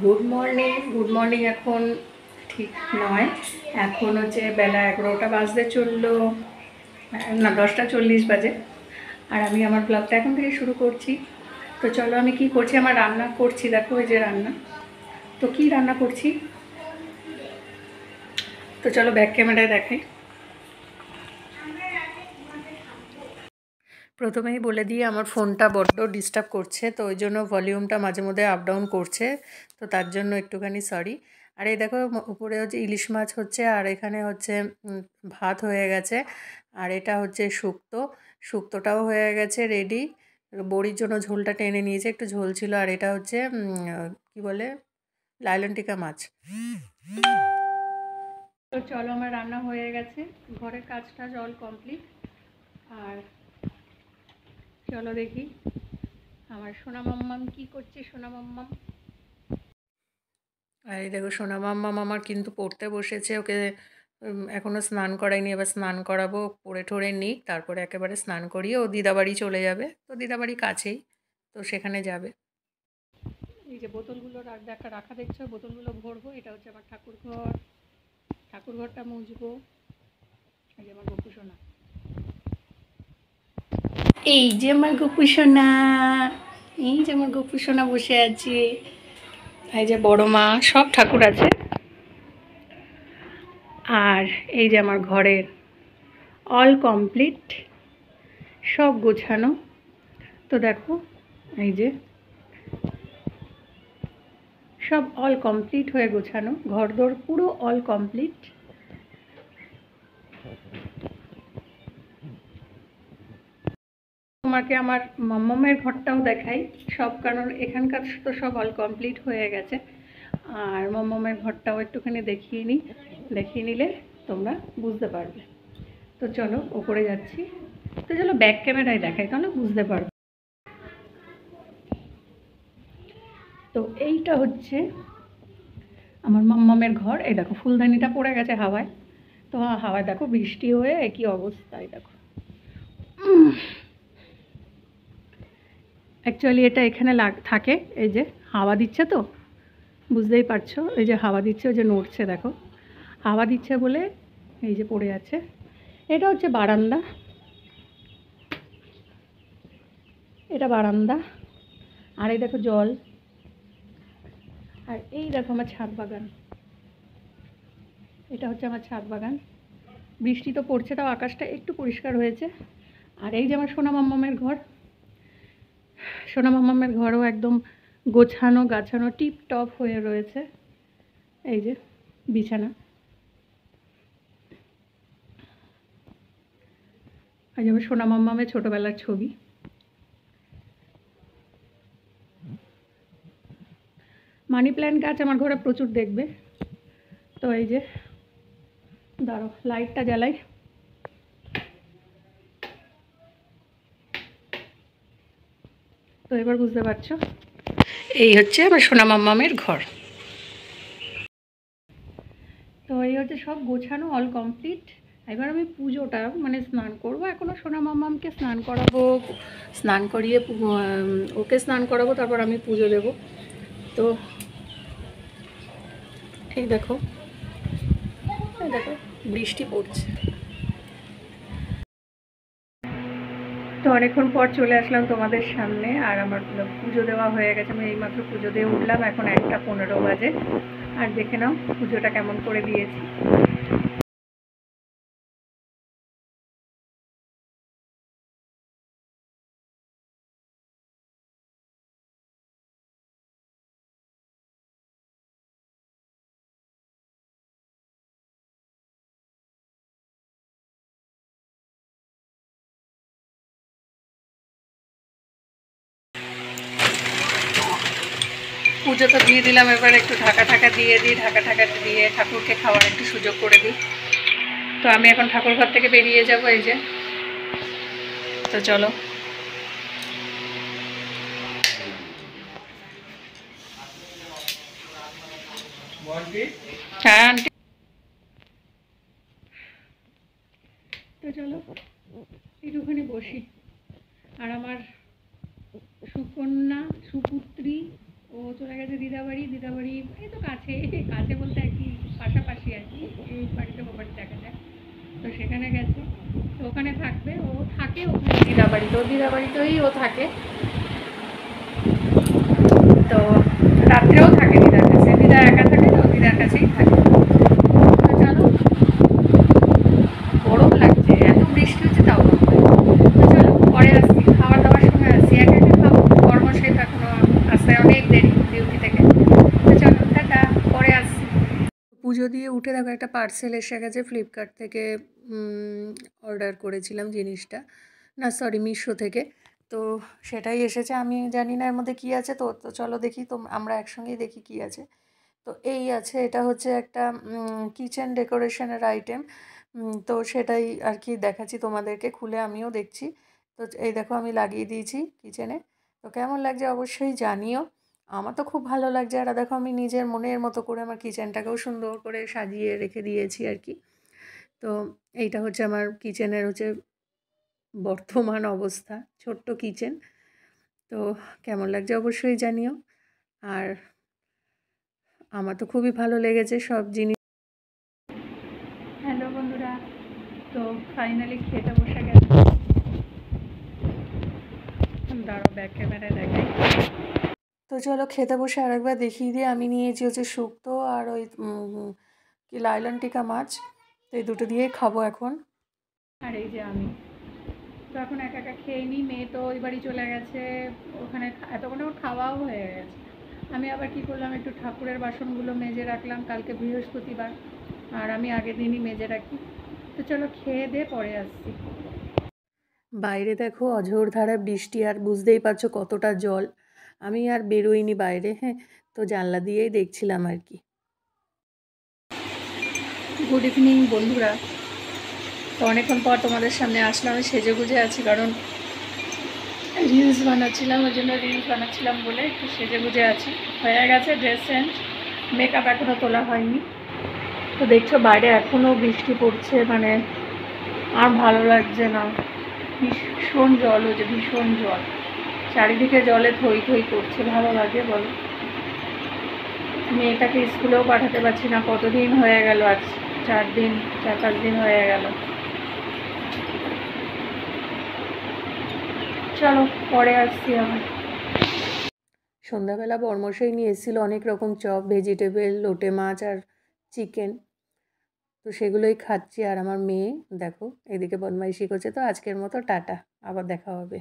Good morning. এখন ঠিক নয়, এখন হচ্ছে বেলা 11টা বাজতে চললো, না 10টা 40 বাজে। আর আমি আমার ব্লগটা এখন থেকে শুরু করছি। তো চলো, আমি কি করছি, আমার রান্না করছি, দেখো এই যে রান্না। তো কি রান্না করছি, তো চলো ব্যাক ক্যামেরায় দেখাই। প্রথমেই বলে দিই, আমার ফোনটা বড্ড ডিস্টার্ব করছে, তো ওই জন্য ভলিউমটা মাঝে মধ্যে আপ ডাউন করছে, তো তার জন্য একটুখানি সরি। আর এই দেখো উপরে হচ্ছে ইলিশ মাছ হচ্ছে, আর এখানে হচ্ছে ভাত হয়ে গেছে, আর এটা হচ্ছে শুক্তোটাও হয়ে গেছে রেডি। বড়ির জন্য ঝোলটা টেনে নিয়েছে, একটু ঝোল ছিল। আর এটা হচ্ছে কি বলে, লাইলন টিকা মাছ। তো চলো, আমার রান্না হয়ে গেছে, ঘরের কাজটা অল কমপ্লিট। আর চলো দেখি আমার সোনা মাম্মাম কি করছে। সোনা মাম্মাম, আর এই দেখো সোনা মাম্মাম আমার কিন্তু পড়তে বসেছে। ওকে এখনও স্নান করাইনি, এবার স্নান করাবো, পড়ে ঠরে নিক, তারপরে একেবারে স্নান করিয়ে ও দিদাবাড়ি চলে যাবে। তো দিদাবাড়ি কাছেই, তো সেখানে যাবে। এই যে বোতলগুলো রাখা দেখছো, বোতলগুলো ভরবো। এটা হচ্ছে আমার ঠাকুরঘরটা মুছবো। এই যে আমার গপু সোনা, এই যে আমার গপু সোনা, এই যে আমার গপু সোনা বসে আছে। এই যে বড় মা, সব ঠাকুর আছে। আর এই যে আমার ঘরের অল কমপ্লিট, সব গোছানো। তো দেখো এই যে সব অল কমপ্লিট হয়ে গোছানো, ঘরদোর পুরো অল কমপ্লিট। তোমাকে আমার মাম্মামের ঘরটাও দেখাই সব, কারণ এখানকার তো সব অল কমপ্লিট হয়ে গেছে। আর মাম্মামের ঘরটাও একটুখানি দেখিয়ে নিলে তোমরা বুঝতে পারবে। তো চলো ওপরে যাচ্ছি, তো চলো ব্যাক ক্যামেরায় দেখাই, তাহলে বুঝতে পারবে। তো এইটা হচ্ছে আমার মাম্মামের ঘর। এই দেখো ফুলদানিটা পড়ে গেছে হাওয়ায়, তো হাওয়ায় দেখো বৃষ্টি হয়ে একই অবস্থায় দেখো। অ্যাকচুয়ালি এটা এখানে থাকে, এই যে হাওয়া দিচ্ছে, তো বুঝতেই পারছো, এই যে হাওয়া দিচ্ছে, ওই যে নড়ছে দেখো, হাওয়া দিচ্ছে বলে এই যে পড়ে আছে। এটা হচ্ছে বারান্দা, এটা বারান্দা। আর এই দেখো জল, আর এই দেখো আমার ছাদ বাগান। এটা হচ্ছে আমার ছাদ বাগান। বৃষ্টি তো পড়ছে, তাও আকাশটা একটু পরিষ্কার হয়েছে। আর এই যে আমার সোনা মাম্মামের ঘর, সোনা মাম্মামের ঘরও একদম গোছানো গাছানো টিপ টপ হয়ে রয়েছে। এই যে বিছানা, আজ আমার সোনা মাম্মামের ছোটোবেলার ছবি। মানি প্ল্যান্ট গাছ আমার ঘরে প্রচুর দেখবে। তো এই যে দাঁড়ো, লাইটটা জ্বালাই। তো এবার বুঝতে পারছো, এই হচ্ছে আমার সোনা মাম্মামের ঘর। তো এই হচ্ছে সব গোছানো অল কমপ্লিট। এবার আমি পুজোটা মানে স্নান করবো, এখনও সোনা মাম্মামকে স্নান করাবো, স্নান করিয়ে ওকে স্নান করাবো, তারপর আমি পুজো দেব। তো এই দেখো বৃষ্টি পড়ছে। তো অনেকক্ষণ পর চলে আসলাম তোমাদের সামনে, আর আমার পুজো দেওয়া হয়ে গেছে। আমি এইমাত্র পুজো দিয়ে উঠলাম, এখন 1টা 15 বাজে। আর দেখে নাও পুজোটা কেমন করে দিয়েছি। পুজো তো দিয়ে দিলাম, এবার একটু ঢাকা দিয়ে দিই। ঢাকা দিয়ে ঠাকুরকে খাওয়ার একটু সুযোগ করে দিই। তো আমি এখন ঠাকুর ঘর থেকে বেরিয়ে যাব, এই যে। তো চলো, হ্যাঁ আন্টি। তো চলো একটুখানি বসি। আর আমার সুকন্যা সুপুত্রী ও চলে গেছে দিদা দিদাবাড়ি এই তো কাছে কাছে বলতে আর কি পাশাপাশি আর কি, এই বাড়িতে ও বাড়ি দেখা যায়। তো সেখানে গেছে, তো ওখানে থাকবে, ও থাকে ওখানে দিদাবাড়িতেই ও থাকে। তো রাত্রেও থাকে দিদার কাছে, দিদা একা থাকে তো দিদার কাছেই থাকে। তো চলো, গরম লাগছে, এত বৃষ্টি হচ্ছে তাও গরম লাগে। তো চলো পরে আসছি, খাবার দাবার সময় আসছি, একা একা খাবো, কর্মশেষ এখনো আসতে অনেক দেরি ডিউটি থেকে। তো চলো টাটা, পরে আসছি। পুজো দিয়ে উঠে দেখো একটা পার্সেল এসে গেছে ফ্লিপকার্ট থেকে, অর্ডার করেছিলাম জিনিসটা, না সরি মিশো থেকে। তো সেটাই এসেছে, আমি জানি না এর মধ্যে কী আছে। তো তো চলো দেখি, তো আমরা একসঙ্গেই দেখি কী আছে। তো এই আছে, এটা হচ্ছে একটা কিচেন ডেকোরেশনের আইটেম। তো সেটাই আর কি দেখাচ্ছি তোমাদেরকে, খুলে আমিও দেখছি। তো এই দেখো আমি লাগিয়ে দিয়েছি কিচেনে। তো কেমন লাগছে অবশ্যই জানিও। আমার তো খুব ভালো লাগছে। আর দেখো আমি নিজের মনের মতো করে আমার কিচেনটাকেও সুন্দর করে সাজিয়ে রেখে দিয়েছি আর কি। তো এইটা হচ্ছে আমার কিচেনের হচ্ছে বর্তমান অবস্থা, ছোট্ট কিচেন। তো কেমন লাগছে অবশ্যই জানিও। আর আমার তো খুবই ভালো লেগেছে সব জিনিস। হ্যালো বন্ধুরা, তো ফাইনালি খেতে বসে গেছে। দাঁড়াও ব্যাক ক্যামেরায় দেখাই। তো চলো খেতে বসে আরেকবার দেখিয়ে দিয়ে, আমি নিয়েছি হচ্ছে শুক্তো আর ওই কি লাইলন টিকা মাছ। তো এই দুটো দিয়েই খাবো এখন। আর এই যে আমি তো এখন একা একা খেয়ে নিই, মেয়ে তো ওই বাড়ি চলে গেছে, ওখানে এতক্ষণে ওর খাওয়াও হয়ে গেছে। আমি আবার কি করলাম, একটু ঠাকুরের বাসনগুলো মেজে রাখলাম, কালকে বৃহস্পতিবার আর আমি আগের দিনই মেজে রাখি। তো চলো খেয়ে দিয়ে পরে আসছি। বাইরে দেখো অঝোর ধারা বৃষ্টি, আর বুঝতেই পারছো কতটা জল। আমি আর বেরোইনি বাইরে, হ্যাঁ, তো জানলা দিয়েই দেখছিলাম আর কি। গুড ইভিনিং বন্ধুরা, তো অনেকক্ষণ পর তোমাদের সামনে আসলাম, আমি সেজে গুজে আছি কারণ রিলস বানাচ্ছিলাম, ওই জন্য রিলস বানাচ্ছিলাম বলে একটু সেজে গুজে আছি। হয়ে গেছে ড্রেস চেঞ্জ, মেকআপ এখনও তোলা হয়নি। তো দেখছো বাইরে এখনও বৃষ্টি পড়ছে, মানে আর ভালো লাগছে না, ভীষণ জল হচ্ছে, ভীষণ জল, চারিদিকে জলে থই থই করছে, ভালো লাগে বলো। মেয়েটাকে স্কুলেও পাঠাতে পারছি না, কতদিন হয়ে গেল, আজ 4 দিন হয়ে গেল। চলো পরে আসছি আমি। সন্ধ্যাবেলা বরমশাই নিয়ে এসেছিলো অনেক রকম চপ, ভেজিটেবল, লোটে মাছ আর চিকেন। তো সেগুলোই খাচ্ছি। আর আমার মেয়ে দেখো এদিকে বদমাইশি করছে। তো আজকের মতো টাটা, আবার দেখা হবে।